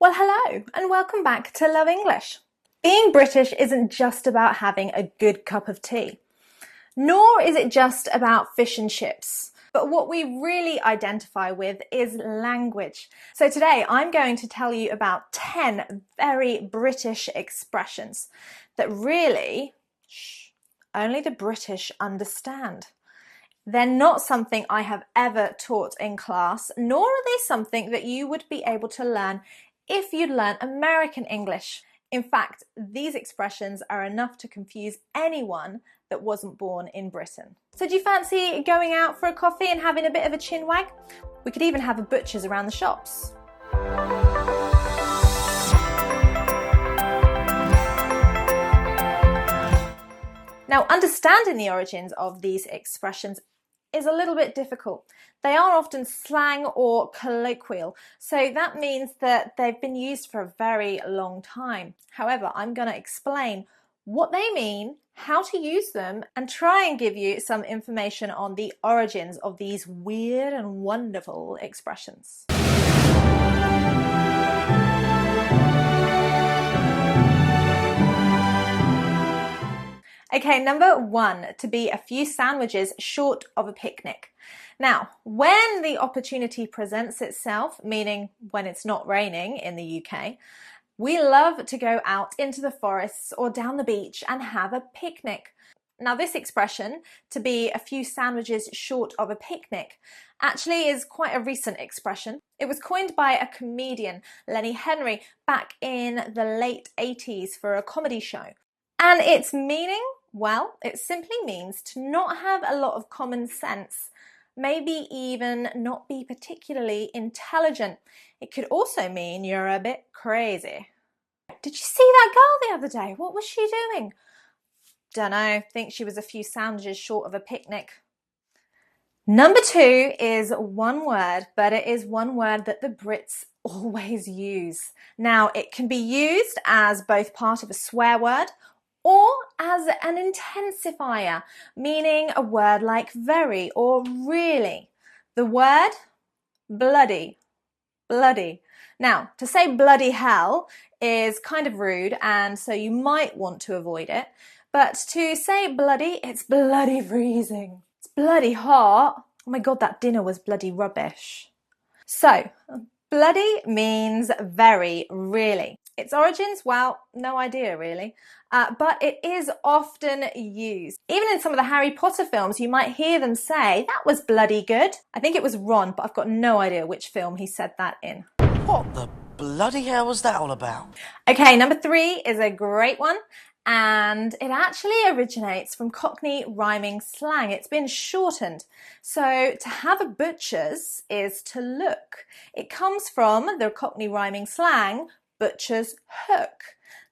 Well, hello and welcome back to Love English. Being British isn't just about having a good cup of tea, nor is it just about fish and chips. But what we really identify with is language. So today I'm going to tell you about 10 very British expressions that really, only the British understand. They're not something I have ever taught in class, nor are they something that you would be able to learn if you'd learn American English. In fact, these expressions are enough to confuse anyone that wasn't born in Britain. So do you fancy going out for a coffee and having a bit of a chinwag? We could even have a butcher's around the shops. Now, understanding the origins of these expressions is a little bit difficult. They are often slang or colloquial, so that means that they've been used for a very long time. However, I'm going to explain what they mean, how to use them, and try and give you some information on the origins of these weird and wonderful expressions. Okay, number one, to be a few sandwiches short of a picnic. Now, when the opportunity presents itself, meaning when it's not raining in the UK, we love to go out into the forests or down the beach and have a picnic. Now, this expression, to be a few sandwiches short of a picnic, actually is quite a recent expression. It was coined by a comedian, Lenny Henry, back in the late 80s for a comedy show. And its meaning, well, it simply means to not have a lot of common sense, maybe even not be particularly intelligent. It could also mean you're a bit crazy. Did you see that girl the other day? What was she doing? Dunno, think she was a few sandwiches short of a picnic. Number two is one word, but it is one word that the Brits always use. Now, it can be used as both part of a swear word or as an intensifier, meaning a word like very or really. The word bloody, bloody. Now, to say bloody hell is kind of rude, and so you might want to avoid it. But to say bloody, it's bloody freezing. It's bloody hot. Oh my God, that dinner was bloody rubbish. So, bloody means very, really. Its origins, well, no idea really, but it is often used. Even in some of the Harry Potter films, you might hear them say, that was bloody good. I think it was Ron, but I've got no idea which film he said that in. What the bloody hell was that all about? Okay, number three is a great one. And it actually originates from Cockney rhyming slang. It's been shortened. So to have a butcher's is to look. It comes from the Cockney rhyming slang, butcher's hook.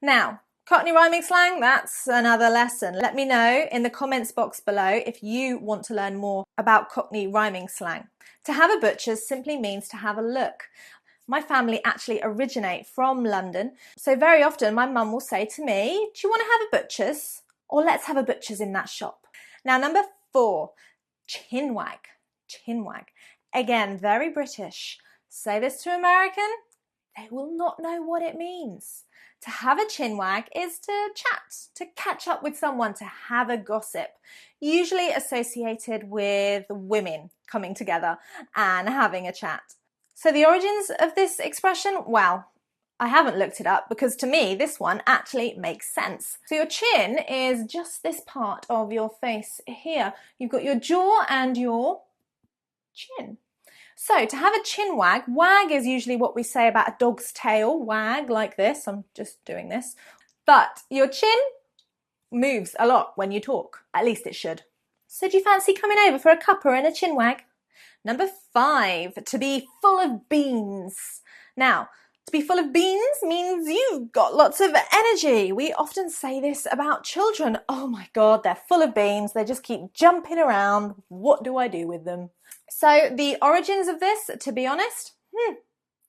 Now, Cockney rhyming slang, that's another lesson. Let me know in the comments box below if you want to learn more about Cockney rhyming slang. To have a butcher's simply means to have a look. My family actually originate from London, so very often my mum will say to me, do you want to have a butcher's? Or let's have a butcher's in that shop. Now, number four, chinwag. Chinwag. Again, very British. Say this to American, they will not know what it means. To have a chinwag is to chat, to catch up with someone, to have a gossip, usually associated with women coming together and having a chat. So the origins of this expression, well, I haven't looked it up because to me this one actually makes sense. So your chin is just this part of your face here. You've got your jaw and your chin. So to have a chin wag, wag is usually what we say about a dog's tail, wag like this, I'm just doing this. But your chin moves a lot when you talk, at least it should. So do you fancy coming over for a cuppa and a chin wag? Number five, to be full of beans. Now, to be full of beans means you've got lots of energy. We often say this about children. Oh my God, they're full of beans. They just keep jumping around. What do I do with them? So the origins of this, to be honest,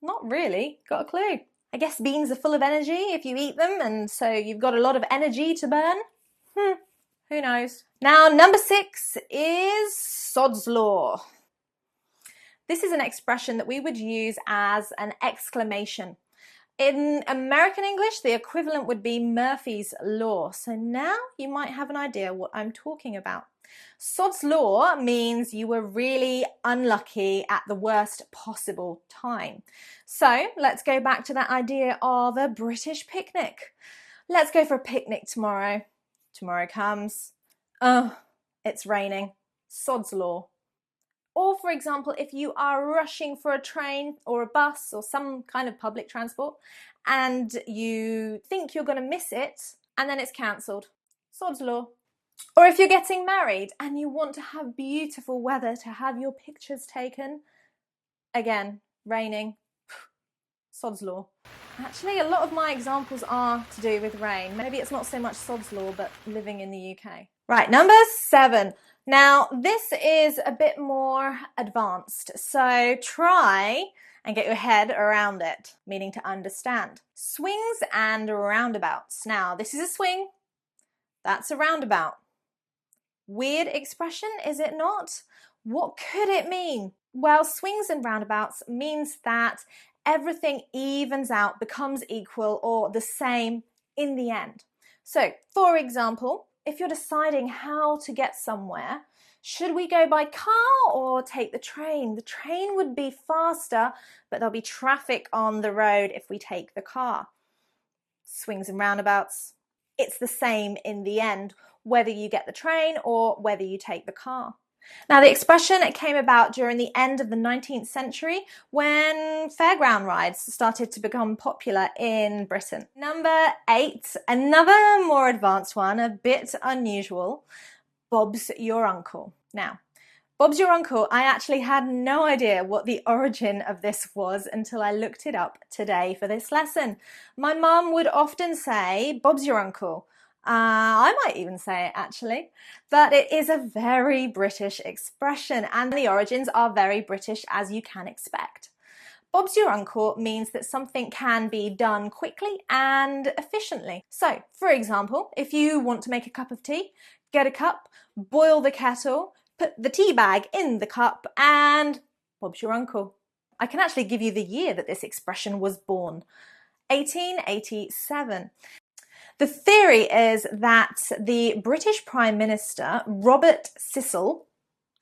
not really got a clue. I guess beans are full of energy if you eat them, and so you've got a lot of energy to burn. Who knows? Now, number six is Sods law. This is an expression that we would use as an exclamation. In American English, the equivalent would be Murphy's Law. So now you might have an idea what I'm talking about. Sod's Law means you were really unlucky at the worst possible time. So let's go back to that idea of a British picnic. Let's go for a picnic tomorrow. Tomorrow comes. Oh, it's raining. Sod's Law. Or, for example, if you are rushing for a train or a bus or some kind of public transport and you think you're going to miss it and then it's cancelled. Sod's Law. Or if you're getting married and you want to have beautiful weather to have your pictures taken, again, raining. Sod's Law. Actually, a lot of my examples are to do with rain. Maybe it's not so much Sod's Law, but living in the UK. Right, number 7. Now, this is a bit more advanced, so try and get your head around it, meaning to understand. Swings and roundabouts. Now, this is a swing, that's a roundabout. Weird expression, is it not? What could it mean? Well, swings and roundabouts means that everything evens out, becomes equal or the same in the end. So, for example, if you're deciding how to get somewhere, should we go by car or take the train? The train would be faster, but there'll be traffic on the road if we take the car. Swings and roundabouts, it's the same in the end, whether you get the train or whether you take the car. Now, the expression came about during the end of the 19th century when fairground rides started to become popular in Britain. Number 8, another more advanced one, a bit unusual. Bob's your uncle. Now, Bob's your uncle, I actually had no idea what the origin of this was until I looked it up today for this lesson. My mum would often say, Bob's your uncle. I might even say it actually, but it is a very British expression and the origins are very British as you can expect. Bob's your uncle means that something can be done quickly and efficiently. So, for example, if you want to make a cup of tea, get a cup, boil the kettle, put the tea bag in the cup, and Bob's your uncle. I can actually give you the year that this expression was born. 1887. The theory is that the British Prime Minister, Robert Cecil,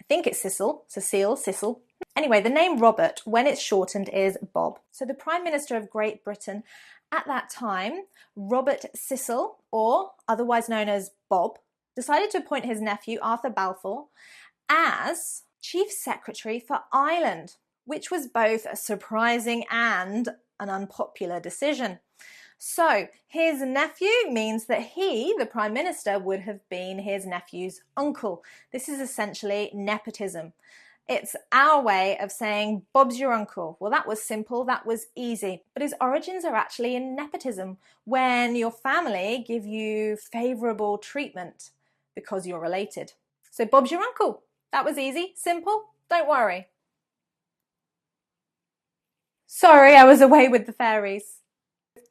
I think it's Cecil. Anyway, the name Robert, when it's shortened, is Bob. So the Prime Minister of Great Britain at that time, Robert Cecil, or otherwise known as Bob, decided to appoint his nephew, Arthur Balfour, as Chief Secretary for Ireland, which was both a surprising and an unpopular decision. So his nephew means that he, the Prime Minister, would have been his nephew's uncle. This is essentially nepotism. It's our way of saying Bob's your uncle. Well, that was simple, that was easy. But his origins are actually in nepotism, when your family give you favourable treatment because you're related. So Bob's your uncle. That was easy, simple, don't worry. Sorry, I was away with the fairies.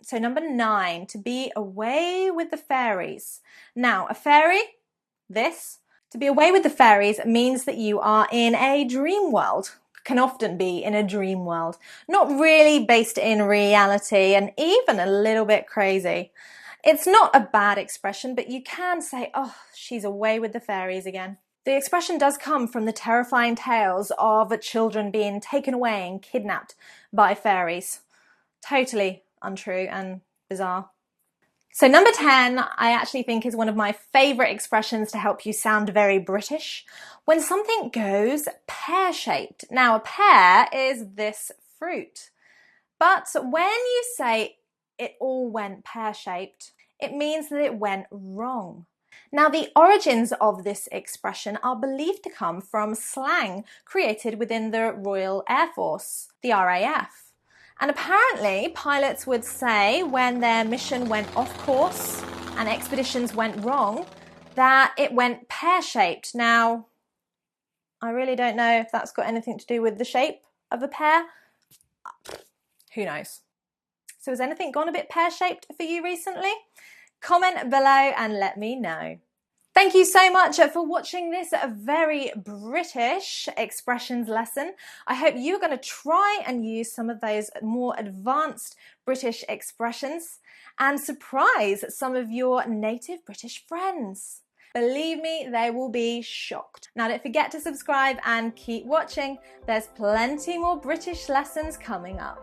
So number 9, to be away with the fairies. Now, a fairy, to be away with the fairies means that you are in a dream world, can often be in a dream world, not really based in reality and even a little bit crazy. It's not a bad expression, but you can say, oh, she's away with the fairies again. The expression does come from the terrifying tales of children being taken away and kidnapped by fairies. Totally untrue and bizarre. So number 10, I actually think is one of my favourite expressions to help you sound very British. When something goes pear-shaped. Now, a pear is this fruit. But when you say it all went pear-shaped, it means that it went wrong. Now, the origins of this expression are believed to come from slang created within the Royal Air Force, the RAF. And apparently, pilots would say when their mission went off course and expeditions went wrong, that it went pear-shaped. Now, I really don't know if that's got anything to do with the shape of a pear. Who knows? So has anything gone a bit pear-shaped for you recently? Comment below and let me know. Thank you so much for watching this very British expressions lesson. I hope you're going to try and use some of those more advanced British expressions and surprise some of your native British friends. Believe me, they will be shocked. Now don't forget to subscribe and keep watching. There's plenty more British lessons coming up.